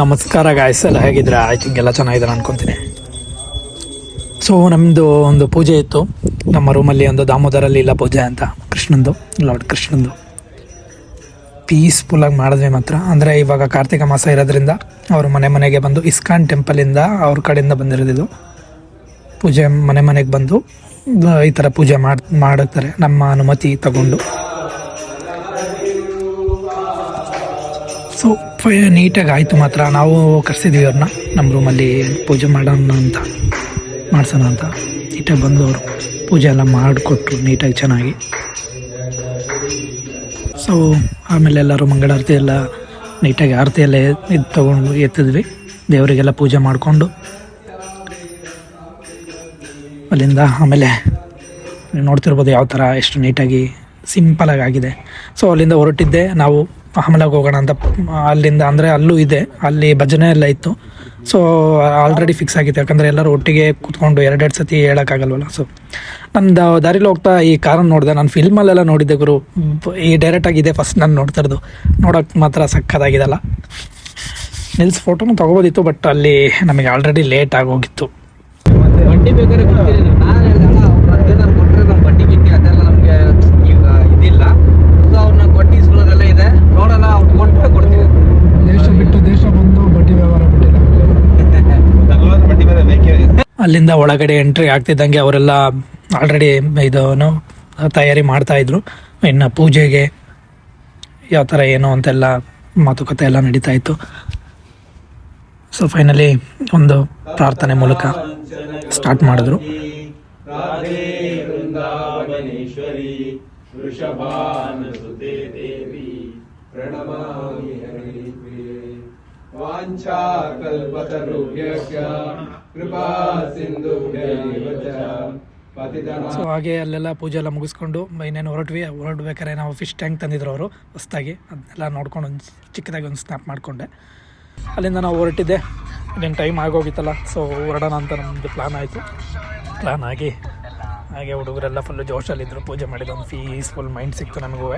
ನಮಸ್ಕಾರ ಗಾಯ್ಸ್, ಎಲ್ಲ ಹೇಗಿದ್ರೆ? I think ಎಲ್ಲ ಚೆನ್ನಾಗಿದ್ದಾರೆ ಅನ್ಕೊತೀನಿ. ಸೊ ನಮ್ಮದು ಒಂದು ಪೂಜೆ ಇತ್ತು ನಮ್ಮ ರೂಮಲ್ಲಿ, ಒಂದು ದಾಮೋದರಲ್ಲಿ ಇಲ್ಲ ಪೂಜೆ ಅಂತ, ಕೃಷ್ಣಂದು, ಲಾರ್ಡ್ ಕೃಷ್ಣಂದು. ಪೀಸ್ಫುಲ್ಲಾಗಿ ಮಾಡಿದ್ವಿ ಮಾತ್ರ. ಅಂದರೆ ಇವಾಗ ಕಾರ್ತಿಕ ಮಾಸ ಇರೋದ್ರಿಂದ ಅವರು ಮನೆಗೆ ಬಂದು ಇಸ್ಕಾನ್ ಟೆಂಪಲಿಂದ ಅವ್ರ ಕಡೆಯಿಂದ ಬಂದಿರೋದಿದು ಪೂಜೆ. ಮನೆಗೆ ಬಂದು ಈ ಥರ ಪೂಜೆ ಮಾಡುತ್ತಾರೆ ನಮ್ಮ ಅನುಮತಿ ತಗೊಂಡು. ಸೊ ನೀಟಾಗಿ ಆಯಿತು ಮಾತ್ರ. ನಾವು ಕರೆಸಿದ್ವಿ ಅವ್ರನ್ನ ನಮ್ಮ ರೂಮಲ್ಲಿ ಪೂಜೆ ಮಾಡಿಸೋಣ ಅಂತ. ನೀಟಾಗಿ ಬಂದು ಅವರು ಪೂಜೆ ಎಲ್ಲ ಮಾಡಿಕೊಟ್ರು ನೀಟಾಗಿ ಚೆನ್ನಾಗಿ. ಸೊ ಆಮೇಲೆ ಎಲ್ಲರೂ ಮಂಗಳಾರತಿ ಎಲ್ಲ ನೀಟಾಗಿ ಆರತಿ ಎಲ್ಲ ಇದು ತೊಗೊಂಡು ಎತ್ತಿದ್ವಿ. ದೇವರಿಗೆಲ್ಲ ಪೂಜೆ ಮಾಡಿಕೊಂಡು ಅಲ್ಲಿಂದ ಆಮೇಲೆ ನೀವು ನೋಡ್ತಿರ್ಬೋದು ಯಾವ ಥರ ಎಷ್ಟು ನೀಟಾಗಿ ಸಿಂಪಲಾಗಿ ಆಗಿದೆ. ಸೊ ಅಲ್ಲಿಂದ ಹೊರಟಿದ್ದೆ ನಾವು ಹಮಲಾಗಿ ಹೋಗೋಣ ಅಂತ. ಅಲ್ಲಿಂದ ಅಂದರೆ ಅಲ್ಲೂ ಇದೆ, ಅಲ್ಲಿ ಭಜನೆ ಎಲ್ಲ ಇತ್ತು. ಸೊ ಆಲ್ರೆಡಿ ಫಿಕ್ಸ್ ಆಗಿತ್ತು, ಯಾಕಂದರೆ ಎಲ್ಲರೂ ಒಟ್ಟಿಗೆ ಕೂತ್ಕೊಂಡು ಎರಡೆರಡು ಸತಿ ಹೇಳೋಕ್ಕಾಗಲ್ವಲ್ಲ. ಸೊ ನಂದು ದಾರಿಲಿ ಹೋಗ್ತಾ ಈ ಕಾರನ್ನು ನೋಡಿದೆ. ನಾನು ಫಿಲ್ಮಲ್ಲೆಲ್ಲ ನೋಡಿದ್ದೆ ಗುರು, ಈ ಡೈರೆಕ್ಟಾಗಿದೆ ಫಸ್ಟ್ ನಾನು ನೋಡ್ತಾ ಇರೋದು. ನೋಡೋಕ್ಕೆ ಮಾತ್ರ ಸಕ್ಕತ್ತಾಗಿದೆಲ್ಲ. ನಿಲ್ಸ್ ಫೋಟೋನು ತೊಗೋಬೋದಿತ್ತು, ಬಟ್ ಅಲ್ಲಿ ನಮಗೆ ಆಲ್ರೆಡಿ ಲೇಟ್ ಆಗೋಗಿತ್ತು. ಬಡ್ಡಿ ಬೇಕಾದ್ರೆ ಕೊಡ್ತೀರಿ, ನಾನು ಹೇಳಿದೆ ಕೊಟ್ಟರೆ ನಮ್ಮ ಬಡ್ಡಿ ಗಿಟ್ಟಿ ಅದೆಲ್ಲ ನಮಗೆ ಈಗ ಇದಿಲ್ಲ. ಸೊ ಅವ್ರನ್ನ ಬಡ್ಡಿ ಇಸ್ಕೊಳ್ಳೋದೆಲ್ಲ ಇದೆ, ನೋಡೋಣ. ಅವ್ರು ಕೊಟ್ಟರೆ ಕೊಡ್ತೀವಿ. ದೇಶ ಬಿಟ್ಟು ದೇಶ ಬಂದು ಬಡ್ಡಿ ವ್ಯವಹಾರ ಬಿಟ್ಟಿಲ್ಲ. ಬಡ್ಡಿ ಬೇರೆ ಬೇಕೇ. ಅಲ್ಲಿಂದ ಒಳಗಡೆ ಎಂಟ್ರಿ ಆಗ್ತಿದ್ದಂಗೆ ಅವರೆಲ್ಲ ಆಲ್ರೆಡಿ ಇದನ್ನು ತಯಾರಿ ಮಾಡ್ತಾಯಿದ್ರು. ಇನ್ನು ಪೂಜೆಗೆ ಯಾವ ಥರ ಏನು ಅಂತೆಲ್ಲ ಮಾತುಕತೆ ಎಲ್ಲ ನಡೀತಾ ಇತ್ತು. ಸೊ ಫೈನಲಿ ಒಂದು ಪ್ರಾರ್ಥನೆ ಮೂಲಕ ಸ್ಟಾರ್ಟ್ ಮಾಡಿದ್ರು. ಸೊ ಹಾಗೆ ಅಲ್ಲೆಲ್ಲ ಪೂಜೆ ಎಲ್ಲ ಮುಗಿಸ್ಕೊಂಡು ಇನ್ನೇನು ಹೊರಡ್ಬೇಕಾದ್ರೆ ನಾವು ಫಿಶ್ ಟ್ಯಾಂಕ್ ತಂದಿದ್ರು ಅವರು ಹೊಸ್ದಾಗಿ. ಅದನ್ನೆಲ್ಲ ನೋಡ್ಕೊಂಡು ಒಂದು ಚಿಕ್ಕದಾಗಿ ಒಂದು ಸ್ನ್ಯಾಪ್ ಮಾಡಿಕೊಂಡೆ. ಅಲ್ಲಿಂದ ನಾವು ಹೊರಟಿದ್ದೆ. ಇನ್ನೇನು ಟೈಮ್ ಆಗೋಗಿತ್ತಲ್ಲ, ಸೊ ಹೊರಡೋಣ ಅಂತ ನಮ್ಮದು ಪ್ಲ್ಯಾನ್ ಆಯಿತು. ಪ್ಲ್ಯಾನ್ ಆಗಿ ಹಾಗೆ ಹುಡುಗರೆಲ್ಲ ಫುಲ್ಲು ಜೋಶಲ್ಲಿದ್ದರು. ಪೂಜೆ ಮಾಡಿದ ಒಂದು ಪೀಸ್ಫುಲ್ ಮೈಂಡ್ ಸಿಕ್ತು ನಮಗೂ.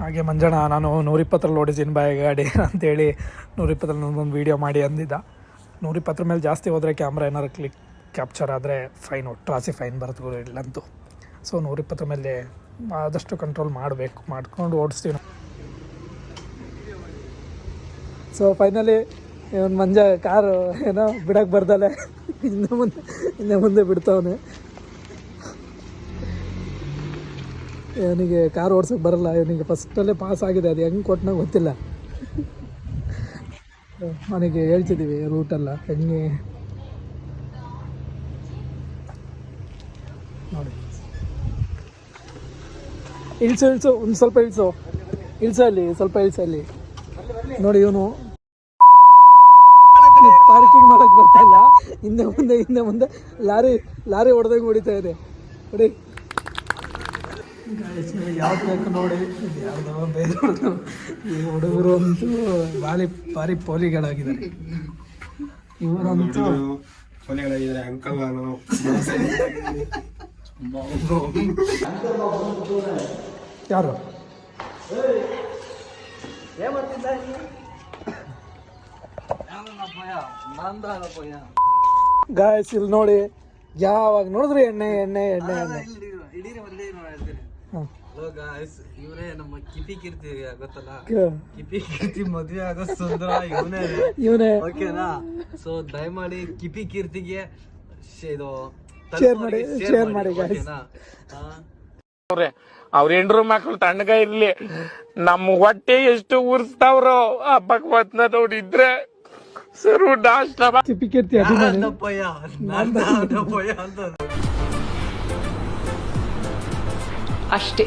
ಹಾಗೆ ಮಂಜಣ್ಣ ನಾನು 120ರಲ್ಲಿ ಓಡಿಸಿನ ಬಾಯ್ ಗಾಡಿ ಅಂತೇಳಿ 120ರಲ್ಲಿ ಒಂದು ವೀಡಿಯೋ ಮಾಡಿ ಅಂದಿದ್ದ. 120 ಮೇಲೆ ಜಾಸ್ತಿ ಹೋದರೆ ಕ್ಯಾಮ್ರಾ ಏನಾರು ಕ್ಯಾಪ್ಚರ್ ಆದರೆ ಫೈನು, ಟ್ರಾಸಿ ಫೈನ್ ಬರುತ್ತೆ ಇಲ್ಲಂತೂ. ಸೊ 120 ಮೇಲೆ ಆದಷ್ಟು ಕಂಟ್ರೋಲ್ ಮಾಡ್ಕೊಂಡು ಓಡಿಸ್ತೀವಿ ನಾವು. ಸೊ ಫೈನಲಿ ಇವನು ಮಂಜ ಕಾರು ಏನೋ ಬಿಡೋಕ್ಕೆ ಬರ್ದಲೆ ಹಿಂದೆ ಮುಂದೆ ಬಿಡ್ತಾವನೆ. ಇವನಿಗೆ ಕಾರ್ ಓಡ್ಸೋಕ್ಕೆ ಬರಲ್ಲ. ಇವನಿಗೆ ಫಸ್ಟಲ್ಲೇ ಪಾಸ್ ಆಗಿದೆ, ಅದು ಹೆಂಗೆ ಕೊಟ್ಟನ ಗೊತ್ತಿಲ್ಲ. ಅವನಿಗೆ ಹೇಳ್ತಿದ್ದೀವಿ ರೂಟೆಲ್ಲ ಹೆಂಗೆ ನೋಡಿ. ಇಳಿಸು ಒಂದು ಸ್ವಲ್ಪ ಇಳಿಸಲ್ಲಿ ಸ್ವಲ್ಪ ಇಳಿಸಲ್ಲಿ ನೋಡಿ. ಇವನು ಪಾರ್ಕಿಂಗ್ ಮಾಡಕ್ಕೆ ಬರ್ತಾ ಇಲ್ಲ. ಹಿಂದೆ ಮುಂದೆ ಲಾರಿ ಹೊಡೆದಂಗೆ ಹೊಡಿತಾ ಇದೆ ನೋಡಿ. ಯಾವ್ದು ಬೇಕು ನೋಡಿ, ಯಾವ್ದೋ ಬೇರೆ ಹುಡುಗರು. ಈ ಹುಡುಗರು ಅಂತೂ ಭಾರಿ ಪೋಲಿಗಳಾಗಿದ್ದಾರೆ. ಇವರಂತೂ ಅಂಕಲ್ ಯಾರು ಗಾಯ್ಸ್ ಇಲ್ಲಿ ನೋಡಿ, ಯಾವಾಗ ನೋಡಿದ್ರಿ ಎಣ್ಣೆ. ಇವನೇ ನಮ್ಮ ಕಿಪಿ ಕೀರ್ತಿ ಗೊತ್ತಲ್ಲ, ಕಿಪಿ ಕೀರ್ತಿ ಮದ್ವೆ ಆಗೋ ಸುಂದರ ಇವನೇ. ಓಕೆನಾ? ಸೊ ದಯಮಾಡಿ ಕಿಪಿ ಕೀರ್ತಿಗೆ ಇದು ಶೇರ್ ಮಾಡಿ ಗಾಯ್ಸ್. ಅವ್ರ ಹೆಂಡ್ರು ಮಕ್ಳು ತಣ್ಣಗ ಇರ್ಲಿ, ನಮ್ಮ ಹೊಟ್ಟೆ ಎಷ್ಟು ಉರ್ಸ್ತಾವ್ರೋ ಆ ಭಗವತ್ನ ನೋಡಿದ್ರೆ ಸರು ನಾಷ್ಟ. ಕಿಪಿ ಕೀರ್ತಿ ಅಭಿಮಾನಿ ಅಷ್ಟೇ.